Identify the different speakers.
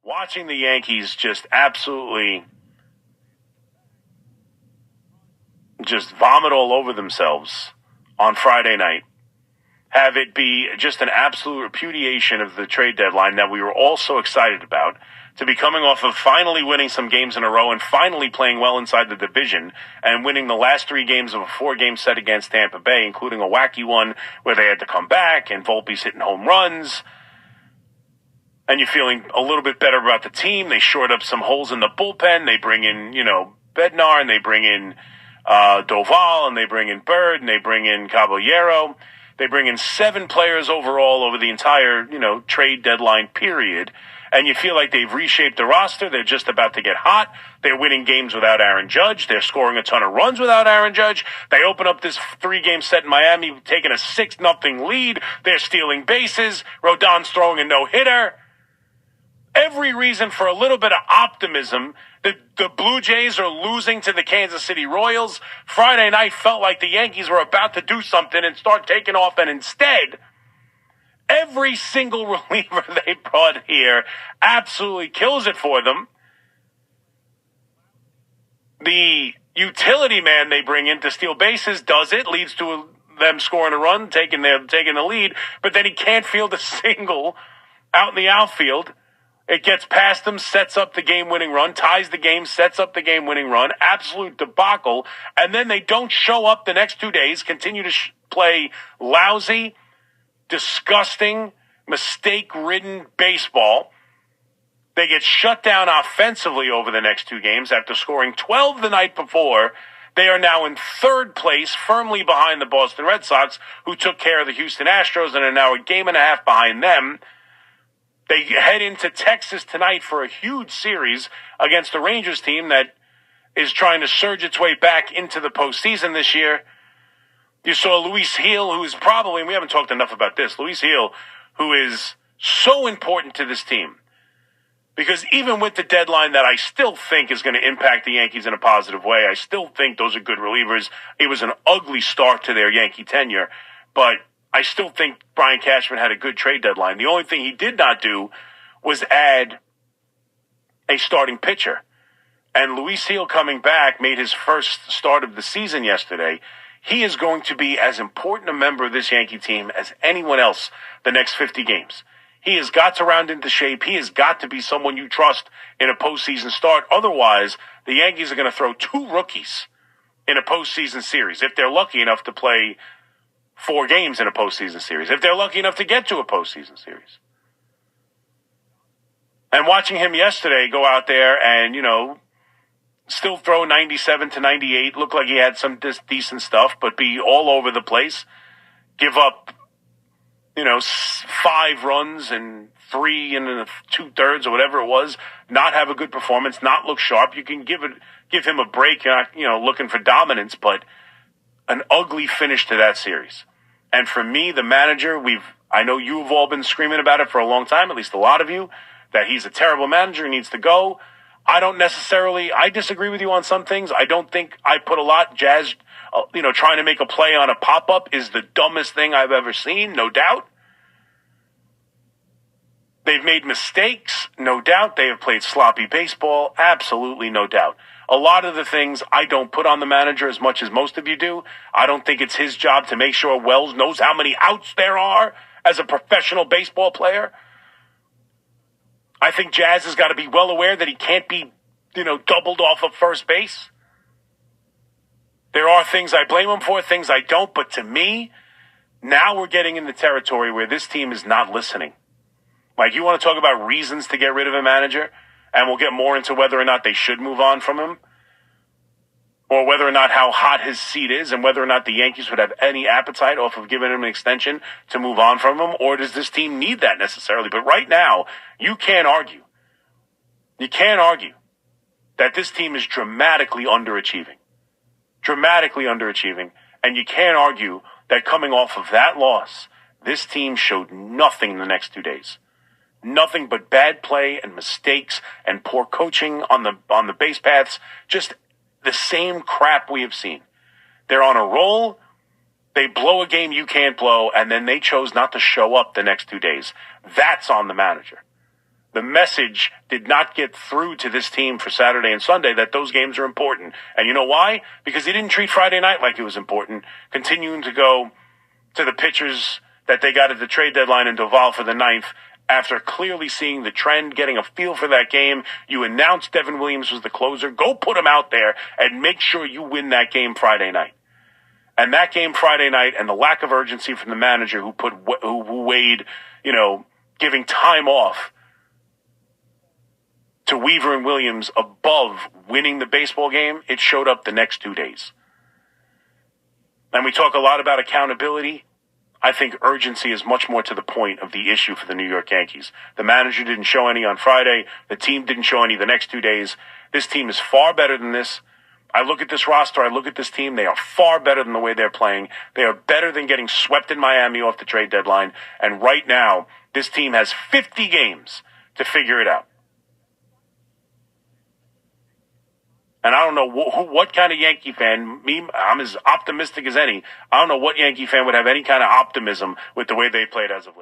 Speaker 1: watching the Yankees just absolutely just vomit all over themselves on Friday night, have it be just an absolute repudiation of the trade deadline that we were all so excited about, to be coming off of finally winning some games in a row and finally playing well inside the division and winning the last 3 games of a 4-game set against Tampa Bay, including a wacky one where they had to come back and Volpe's hitting home runs. And you're feeling a little bit better about the team. They shored up some holes in the bullpen. They bring in, Bednar, and they bring in Doval, and they bring in Bird, and they bring in Caballero. They bring in 7 players overall over the entire, trade deadline period. And you feel like they've reshaped the roster. They're just about to get hot. They're winning games without Aaron Judge. They're scoring a ton of runs without Aaron Judge. They open up this 3-game set in Miami, taking a 6-0 lead. They're stealing bases. Rodon's throwing a no-hitter. Every reason for a little bit of optimism. The Blue Jays are losing to the Kansas City Royals. Friday night felt like the Yankees were about to do something and start taking off, and instead, every single reliever they brought here absolutely kills it for them. The utility man they bring in to steal bases does it, leads to them scoring a run, taking the lead, but then he can't field a single out in the outfield. It gets past him, sets up the game-winning run, ties the game, sets up the game-winning run. Absolute debacle. And then they don't show up the next 2 days, continue to play lousy, disgusting, mistake-ridden baseball. They get shut down offensively over the next 2 games after scoring 12 the night before. They are now in 3rd place, firmly behind the Boston Red Sox, who took care of the Houston Astros and are now a game and a half behind them. They head into Texas tonight for a huge series against the Rangers team that is trying to surge its way back into the postseason this year. You saw Luis Gil, who is probably, and we haven't talked enough about this, Luis Gil, who is so important to this team. Because even with the deadline that I still think is going to impact the Yankees in a positive way, I still think those are good relievers. It was an ugly start to their Yankee tenure, but I still think Brian Cashman had a good trade deadline. The only thing he did not do was add a starting pitcher. And Luis Gil coming back made his first start of the season yesterday. He is going to be as important a member of this Yankee team as anyone else the next 50 games. He has got to round into shape. He has got to be someone you trust in a postseason start. Otherwise, the Yankees are going to throw 2 rookies in a postseason series if they're lucky enough to play 4 games in a postseason series, if they're lucky enough to get to a postseason series. And watching him yesterday go out there and, still throw 97 to 98, look like he had some decent stuff, but be all over the place, give up, 5 runs and 3 and 2/3 or whatever it was, not have a good performance, not look sharp. You can give him a break. You're not, looking for dominance, but an ugly finish to that series. And for me, the manager, I know you've all been screaming about it for a long time, at least a lot of you, that he's a terrible manager, he needs to go. I disagree with you on some things. I don't think I put a lot. Jazz, trying to make a play on a pop-up is the dumbest thing I've ever seen, no doubt. They've made mistakes, no doubt. They have played sloppy baseball, absolutely no doubt. A lot of the things I don't put on the manager as much as most of you do. I don't think it's his job to make sure Wells knows how many outs there are as a professional baseball player. I think Jazz has got to be well aware that he can't be, doubled off of first base. There are things I blame him for, things I don't, but to me, now we're getting in the territory where this team is not listening. Like, you want to talk about reasons to get rid of a manager? And we'll get more into whether or not they should move on from him, or whether or not how hot his seat is, and whether or not the Yankees would have any appetite off of giving him an extension to move on from him, or does this team need that necessarily? But right now, you can't argue. You can't argue that this team is dramatically underachieving. And you can't argue that coming off of that loss, this team showed nothing the next 2 days. Nothing but bad play and mistakes and poor coaching on the base paths. Just the same crap we have seen. They're on a roll. They blow a game you can't blow, and then they chose not to show up the next 2 days. That's on the manager. The message did not get through to this team for Saturday and Sunday that those games are important. And you know why? Because he didn't treat Friday night like it was important, continuing to go to the pitchers that they got at the trade deadline in Doval for the ninth. After clearly seeing the trend, getting a feel for that game, you announced Devin Williams was the closer. Go put him out there and make sure you win that game Friday night. And that game Friday night and the lack of urgency from the manager who weighed, giving time off to Weaver and Williams above winning the baseball game, it showed up the next 2 days. And we talk a lot about accountability. I think urgency is much more to the point of the issue for the New York Yankees. The manager didn't show any on Friday. The team didn't show any the next 2 days. This team is far better than this. I look at this roster. I look at this team. They are far better than the way they're playing. They are better than getting swept in Miami off the trade deadline. And right now, this team has 50 games to figure it out. And I don't know what kind of Yankee fan, I'm as optimistic as any. I don't know what Yankee fan would have any kind of optimism with the way they played as of late.